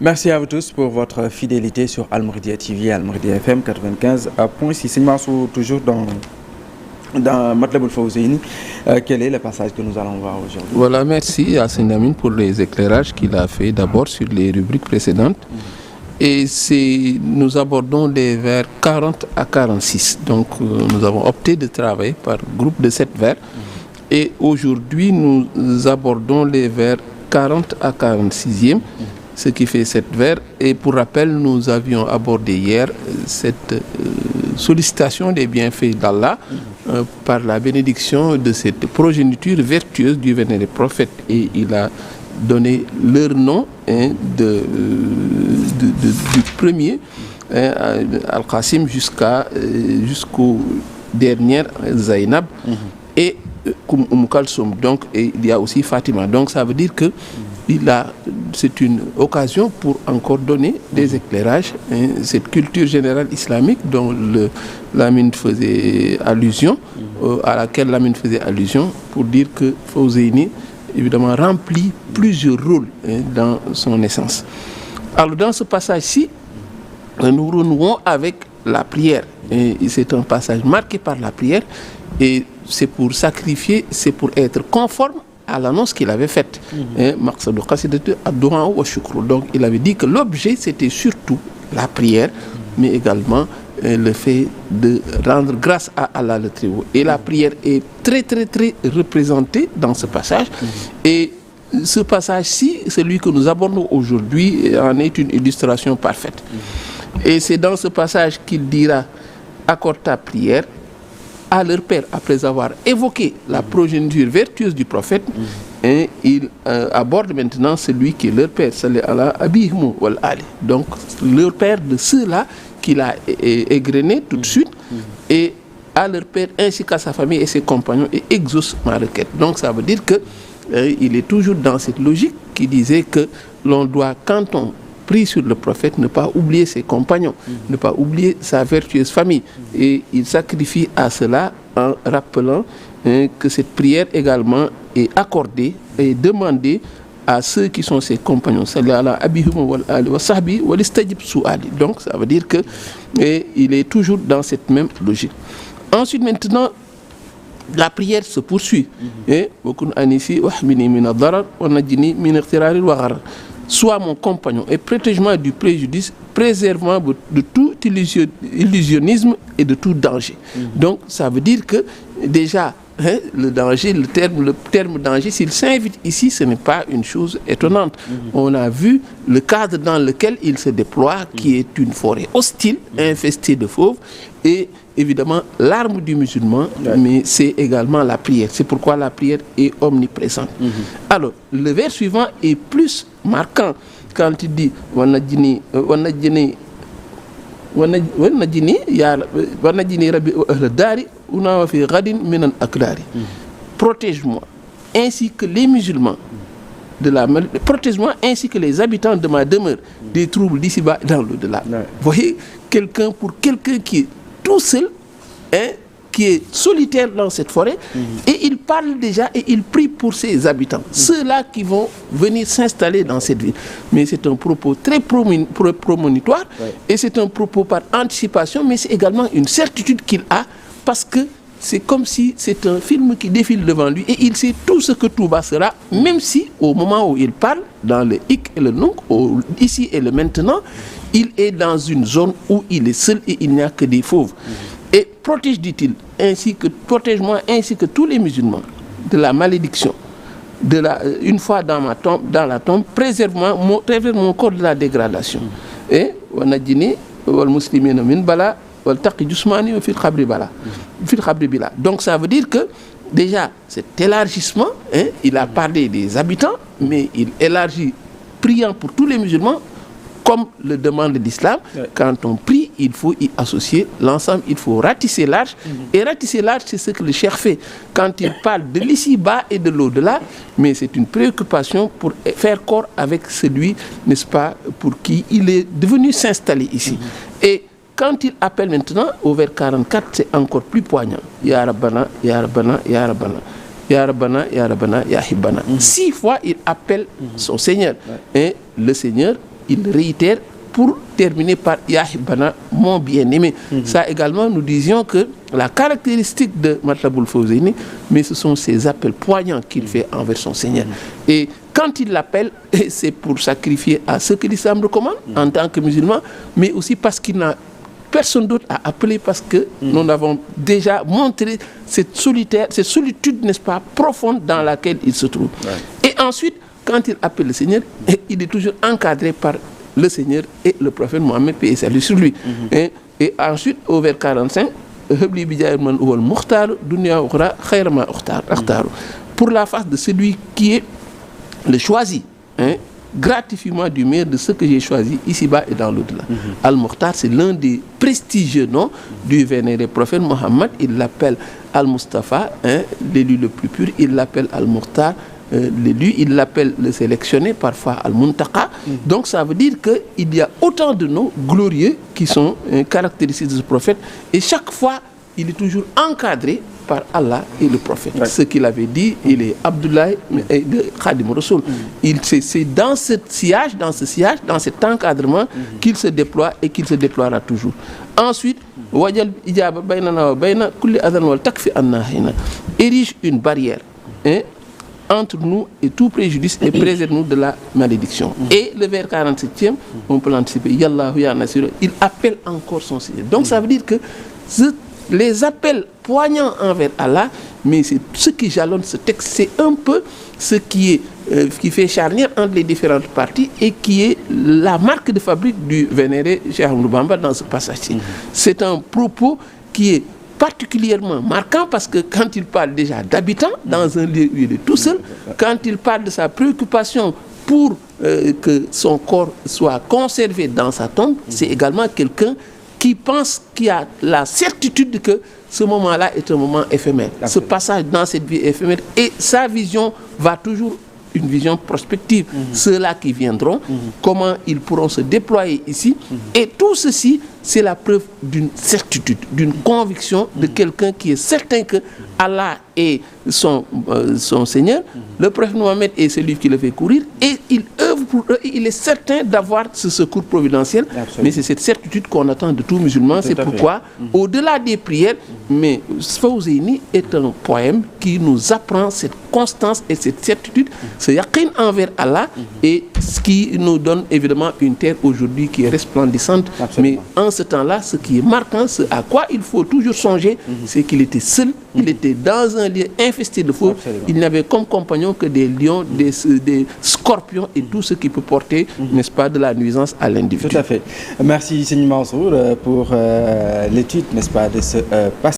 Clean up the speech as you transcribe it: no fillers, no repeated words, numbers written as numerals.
Merci à vous tous pour votre fidélité sur Al Mouridiyyah TV, Al Mouridiyyah FM 95.6. Sëñ Mansour, toujours dans Matlaboul Fawzeyni, quel est le passage que nous allons voir aujourd'hui? Voilà, merci à Sëñ Lamine pour les éclairages qu'il a fait d'abord sur les rubriques précédentes. Et nous abordons les vers 40 à 46. Donc nous avons opté de travailler par groupe de 7 vers. Et aujourd'hui, nous abordons les vers 40 à 46e. Ce qui fait 7 vers. Et pour rappel, nous avions abordé hier cette sollicitation des bienfaits d'Allah par la bénédiction de cette progéniture vertueuse du vénéré prophète. Et il a donné leur nom du premier, Al-Qasim, jusqu'au dernier Zainab. Et Kalsoum. Donc, et il y a aussi Fatima. Donc ça veut dire que c'est une occasion pour encore donner des éclairages, cette culture générale islamique dont Lamine faisait allusion, à laquelle Lamine faisait allusion, pour dire que Fawzeyni, évidemment, remplit plusieurs rôles dans son essence. Alors dans ce passage-ci, nous renouons avec la prière. Et c'est un passage marqué par la prière, et c'est pour sacrifier, c'est pour être conforme à l'annonce qu'il avait faite. Donc il avait dit que l'objet c'était surtout la prière, mais également le fait de rendre grâce à Allah le Très-Haut. Et la prière est très très très représentée dans ce passage. Et ce passage-ci, celui que nous abordons aujourd'hui, en est une illustration parfaite. Et c'est dans ce passage qu'il dira: accorde ta prière à leur père, après avoir évoqué la progéniture vertueuse du prophète. Et il aborde maintenant celui qui est leur père, donc leur père de ceux-là qu'il a égrené tout de suite, et à leur père ainsi qu'à sa famille et ses compagnons, et exauce ma requête. Donc ça veut dire que il est toujours dans cette logique qui disait que l'on doit, quand on prie sur le prophète, ne pas oublier ses compagnons, ne pas oublier sa vertueuse famille. Et il sacrifie à cela en rappelant que cette prière également est accordée et demandée à ceux qui sont ses compagnons. Donc ça veut dire que il est toujours dans cette même logique. Ensuite, maintenant, la prière se poursuit. Sois mon compagnon et protège-moi du préjudice, préserve-moi de tout illusionnisme et de tout danger. Donc ça veut dire que déjà, le danger, le terme danger, s'il s'invite ici, ce n'est pas une chose étonnante. On a vu le cadre dans lequel il se déploie, qui est une forêt hostile, infestée de fauves, et évidemment l'arme du musulman, mais c'est également la prière. C'est pourquoi la prière est omniprésente. Alors, le vers suivant est plus marquant quand il dit protège-moi ainsi que les musulmans protège-moi ainsi que les habitants de ma demeure des troubles d'ici-bas dans l'au-delà. Vous voyez, quelqu'un qui est tout seul, qui est solitaire dans cette forêt, et il parle déjà et il prie pour ses habitants, ceux-là qui vont venir s'installer dans cette ville. Mais c'est un propos très prémonitoire, et c'est un propos par anticipation, mais c'est également une certitude qu'il a, parce que c'est comme si c'est un film qui défile devant lui, et il sait tout ce que tout bas sera, même si au moment où il parle, dans le hic et le nunc, ici et le maintenant, il est dans une zone où il est seul et il n'y a que des fauves. Et protège, dit-il, protège-moi ainsi que tous les musulmans de la malédiction, une fois dans la tombe, préserve mon corps de la dégradation. Et donc ça veut dire que déjà cet élargissement, il a parlé des habitants, mais il élargit, priant pour tous les musulmans, comme le demande l'islam. Quand on prie, il faut y associer l'ensemble, il faut ratisser large. Et ratisser large, c'est ce que le cheikh fait quand il parle de l'ici-bas et de l'au-delà, mais c'est une préoccupation pour faire corps avec celui, n'est-ce pas, pour qui il est devenu s'installer ici. Et quand il appelle maintenant au vers 44, c'est encore plus poignant. Ya Rabbana, Ya Rabbana, Ya Rabbana. Ya Rabbana, Ya Rabbana, Ya Hibbana. 6 fois, il appelle son Seigneur. Et le Seigneur, il réitère pour terminer par Ya Hibbana, mon bien-aimé. Ça également, nous disions que la caractéristique de Matlaboul Fawzeyni, mais ce sont ces appels poignants qu'il fait envers son Seigneur. Et quand il l'appelle, c'est pour sacrifier à ce que l'islam recommande en tant que musulman, mais aussi parce qu'il n'a personne d'autre à appeler, parce que nous avons déjà montré cette solitude, n'est-ce pas, profonde dans laquelle il se trouve. Et ensuite, quand il appelle le Seigneur, il est toujours encadré par le Seigneur et le prophète Mohammed, paix et salut sur lui. Et ensuite, au vers 45, pour la face de celui qui est le choisi, gratifiement du meilleur de ce que j'ai choisi ici-bas et dans l'au-delà. Al-Mukhtar, c'est l'un des prestigieux noms du vénéré prophète Mohammed. Il l'appelle Al-Mustafa, l'élu le plus pur. Il l'appelle Al-Mukhtar, l'élu. Il l'appelle le sélectionné, parfois Al-Muntaqa. Donc ça veut dire qu'il y a autant de noms glorieux qui sont caractéristiques de ce prophète. Et chaque fois, il est toujours encadré par Allah et le prophète. Ce qu'il avait dit, il est Abdullah et de Khadim Rasoul. C'est dans ce sillage, dans cet encadrement qu'il se déploie et qu'il se déploiera toujours. Ensuite, érige une barrière entre nous et tout préjudice et préserve-nous de la malédiction. Et le vers 47e, on peut l'anticiper, Yallahu ya Nasir, il appelle encore son Seigneur. Donc ça veut dire que les appels poignants envers Allah, mais c'est ce qui jalonne ce texte, c'est un peu ce qui fait charnière entre les différentes parties et qui est la marque de fabrique du vénéré Cheikh Ahmadou Bamba dans ce passage-ci. C'est un propos qui est particulièrement marquant parce que quand il parle déjà d'habitants dans un lieu où il est tout seul, quand il parle de sa préoccupation pour que son corps soit conservé dans sa tombe, c'est également quelqu'un qui pense, qui a la certitude que ce moment-là est un moment éphémère. Ce passage dans cette vie éphémère, et sa vision va toujours une vision prospective. Ceux-là qui viendront, comment ils pourront se déployer ici. Et tout ceci, c'est la preuve d'une certitude, d'une conviction de quelqu'un qui est certain que Allah est son Seigneur, le prophète Mohammed est celui qui le fait courir, et il œuvre pour eux, et il est certain d'avoir ce secours providentiel. Absolument. Mais c'est cette certitude qu'on attend de tout musulman. C'est pourquoi, au-delà des prières, mais Fawzeyni est un poème qui nous apprend cette constance et cette certitude, ce yaqin envers Allah, et ce qui nous donne évidemment une terre aujourd'hui qui est resplendissante. Absolument. Mais en ce temps-là, ce qui est marquant, ce à quoi il faut toujours songer, c'est qu'il était seul, il était dans un lieu infesté de feu. Il n'avait comme compagnon que des lions, des scorpions et tout ce qui peut porter, n'est-ce pas, de la nuisance à l'individu. Tout à fait. Merci Seigneur Mansour pour l'étude, n'est-ce pas, de ce passage.